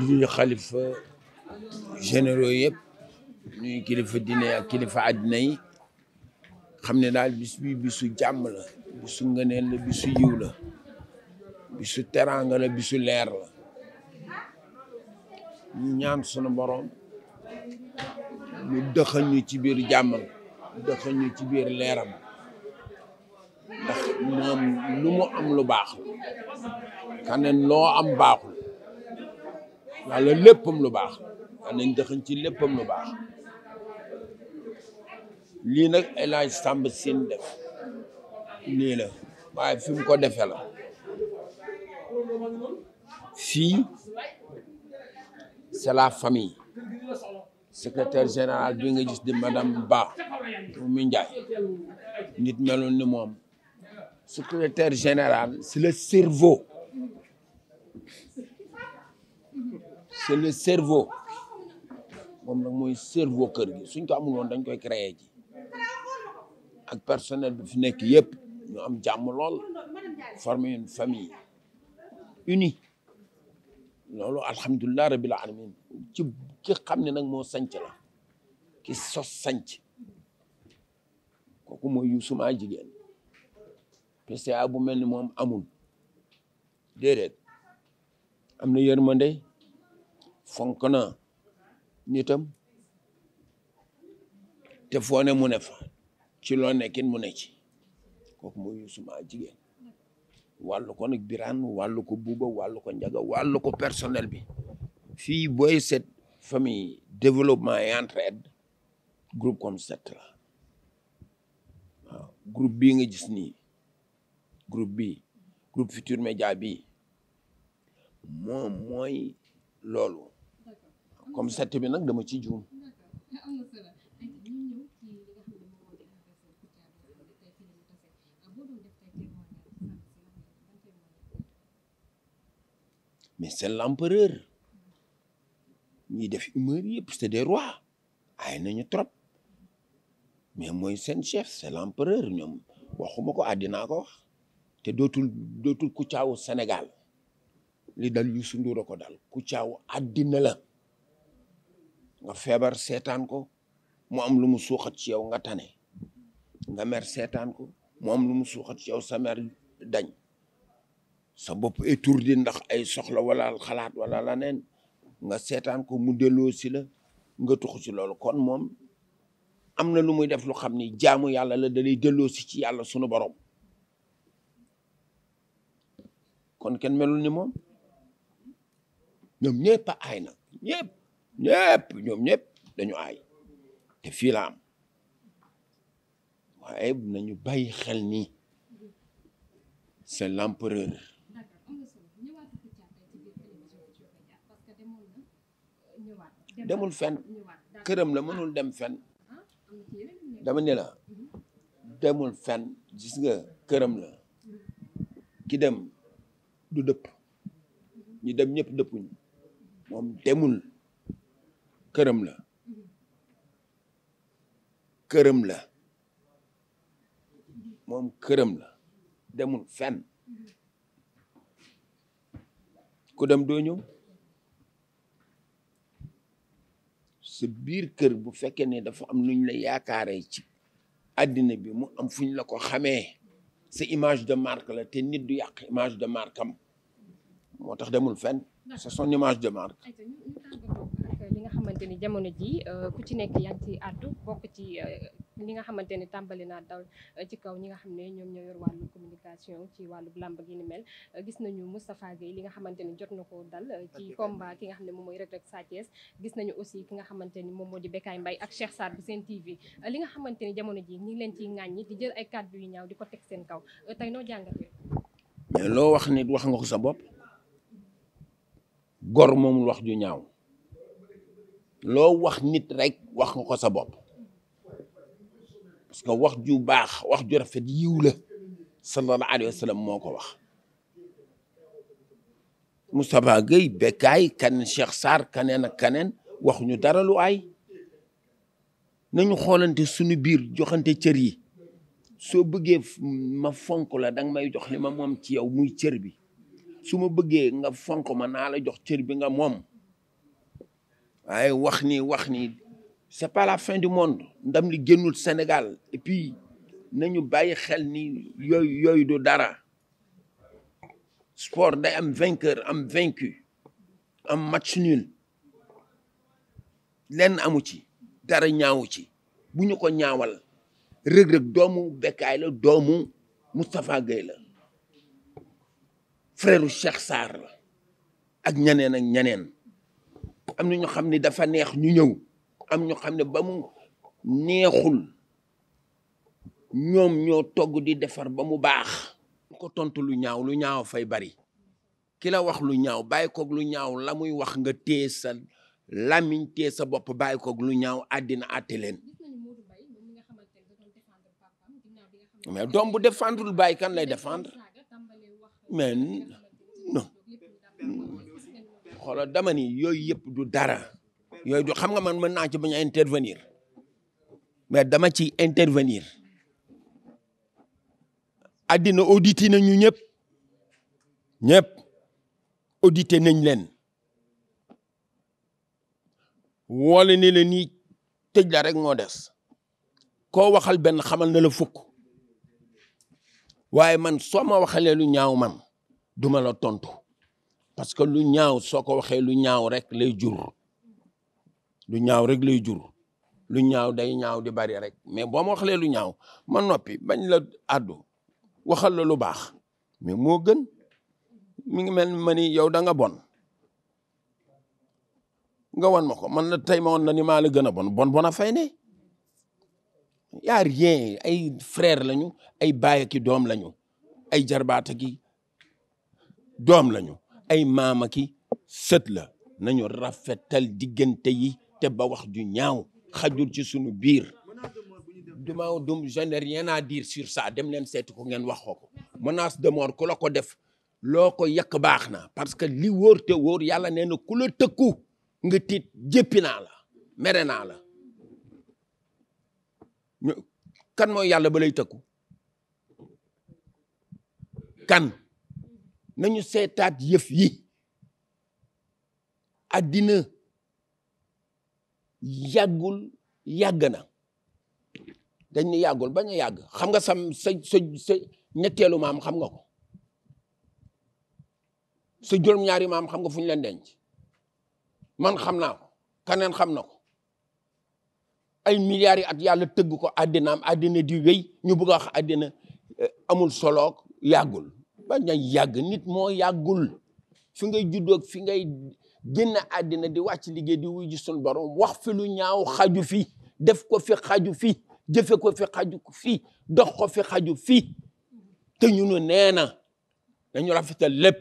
nuyu xalifa généraux yëpp nuyu kilifa diine ak kilifa àddina yi xam ne daal bis bi bisu jàmm la bisu ngëneel la bisu yiw la bisu teraanga la bisu leer la ñu ñaan sunu borom ñu dëxal ñu ci biir jàmmam dëxal ñu ci biir leeram ndax moom lu mu am lu baax kaneen loo am baaxul yàlla léppam lu baax nañ dëxañ ci léppam lu baax lii nag El Hadj Samba Sine def lii la waaye fi mu ko defe la fii c'est la famille secrétaire général bi nga gis di madame Ba Oumy Ndiaye nit meloon ni moom secrétaire général c'est le cerveau moom nag mooy cerveau kër gi suñ ko amul woon dañ koy créer ji ak personnel bi fi nekk yëpp ñu am jàmm lool former une famille unie loolu alhamdulilah rabbil alamin ci ki xam ne nag moo sanc la ki sos sanc kooku mooy Youssou maa jigéen PCA bu mel ni moom amul déedéet am na yërmande fonk na nitam te foo ne mu ne fa ci loo nekkin mu ne ci kooku mooy Youssou maa jigéen wàllu ko nag Birane wàllu ko Bouba wàllu ko Ndiaga wàllu ko personnel bi fii booy set famille développement et entraide groupe comme cet la waaw groupe bii nga gis nii groupe Futurs Médias bii moom mooy loolu comme set bi nag dama ci juum mais c'est l'empereur ñiy def humeur yëpp c'est des rois ay nañu trop mais mooy seen chef c'est l'empereur ñoom waxuma ko àddinaa ko wax te dootul Kouthia Sénégal li dal Youssou Ndour ko dal Kouthia àddina la nga feebar seetaan ko mu am lu mu suuxat ci yow nga tane nga mer seetaan ko mu am lu mu suuxat ci yow sa mer dañ sa bopp étourdi ndax ay soxla wala xalaat wala leneen nga seetaan ko mu delloo si la nga tuxu ci loolu kon moom am na lu muy def lu xam ni jaamu yàlla la dalay delloo si ci yàlla sunu borom kon kenn melul ni moom ñoom ñëpp a aay nag ñoom ñëpp dañu aay te fii la am waaye nañu bàyyi xel ni c'est l'empereur demul fenn këram la mënul dem fenn dama ne la demul fenn gis nga këram la ki dem du dëpp ñi dem ñëpp dëppuñu moom demul këram la moom këram la demul fenn ku dem doo ñëw sa biir kër bu fekkee ne dafa am luñ la yaakaaree ci àddina bi mu am fuñ la ko xamee sa image de marque la te nit du yàq image de marque am moo tax demul fenn c'est son image de marque. li nga xamante ni jamono ji ku ci nekk yaa ngi ci àddu bokk ci li nga xamante ni tàmbali naa dal ci kaw ñi nga xam ne ñoom ñoo yor wàllu communication ci wàllu làmb gi ni mel gis nañu Moustapha Gueye li nga xamante ni jot na ko dal ci combat ki nga xam ne moom mooy Reug Reug Sa Thiès gis nañu aussi ki nga xamante ni moom moo di Bécaye Mbaye ak Cheikh Sarr bu Sen TV li nga xamante ni jamono ji ñi ngi leen ciy ŋàññi di jël ay kàddu yu ñaaw di ko teg seen kaw tey noo jàngatee. mais loo wax nit wax nga ko sa bopp gor moomul wax ju ñaaw loo wax nit rek wax nga ko sa bopp parce que wax ju baax wax ju rafet yiw la sallallahu alayhi wa sallam moo ko wax Moustapha Gueye Bécaye kan Cheikh Sarr kaneen ak kaneen waxuñu dara lu ay nañu xoolante suñu biir joxante cër yi soo bëggee ma fonk la danga may jox li ma moom ci yow muy cër bi su ma bëggee nga fonk ma naa la jox cër bi nga moom waaye wax ni c'est pas la fin du monde ndam li génnul Sénégal et puis nañu bàyyi xel ni yooyu du dara sport day am vainqueur am vaincu am match nul lenn amu ci dara ñaawu ci bu ñu ko ñaawal Reug doomu Bécaye la doomu Moustapha Gueye la frère Cheikh Sarr la ak ñeneen am na ñu xam ne dafa neex ñu ñëw am ñu xam ne ba mu neexul ñoom ñoo togg di defar ba mu baax ko tontu lu ñaaw fay bari ki la wax lu ñaaw bàyyi koog lu ñaaw la muy wax nga téye sa làmmiñ téye sa bopp bàyyi koog lu ñaaw àddina àtte leen mais doom bu défendrul bàyyi kan lay défendre mais non xoolal dama ni yooyu yëpp du dara yooyu du xam nga man mën naa ci bañ a intervenir mais dama ci intervenir àddina audité nañu ñëpp audité nañ leen woole ne la nii tëj la rek moo des koo waxal benn xamal na la fukk waaye man soo ma waxalee lu ñaaw man duma la tontu parce que lu ñaaw soo ko waxee lu ñaaw rek lay jur lu ñaaw day ñaaw di bari rek mais boo ma waxalee lu ñaaw ma noppi bañ la àddu waxal la lu baax mais moo gën mi ngi mel ma ni yow da nga bon nga wan ma ko man la tey ma woon na ni maa la gën a bon a fay ne y a rien ay frère lañu ay baay ki doom lañu ay jarbaata ki doom lañu ay maama ki sët la nañu rafetal diggante yi te ba wax ju ñaaw xajul ci sunu biir je n'ai rien à dire sur ça dem leen seeti ko ngeen wax ko menace de mort ku la ko def loo ko yàq baax na parce que li wóor te wóor yàlla nee na ku la tëkku nga tiit jéppi naa la mere naa la kan mooy yàlla ba lay tëkku kan nañu seetaat yëf yi àddina yàgg na dañ ne yàggul bañ a yàgg xam nga sa ñetteelu maam xam nga ko sa juróom-ñaari maam xam nga fu ñu leen denc man xam naa ko kaneen xam na ko ay milliards yi at yàlla tëgg ko àddina di wéy ñu bëgg a wax àddina amul solo yàggul bañ a yàgg nit moo yàggul fi ngay juddoog fi ngay génn àddina di wàcc liggéey di wuy ji suñu borom wax fi lu ñaaw xaju fi def ko fi xaju fi jëfe ko fi xaju fi dox ko fi xaju fi te ñu ne nee na dañu rafetal lépp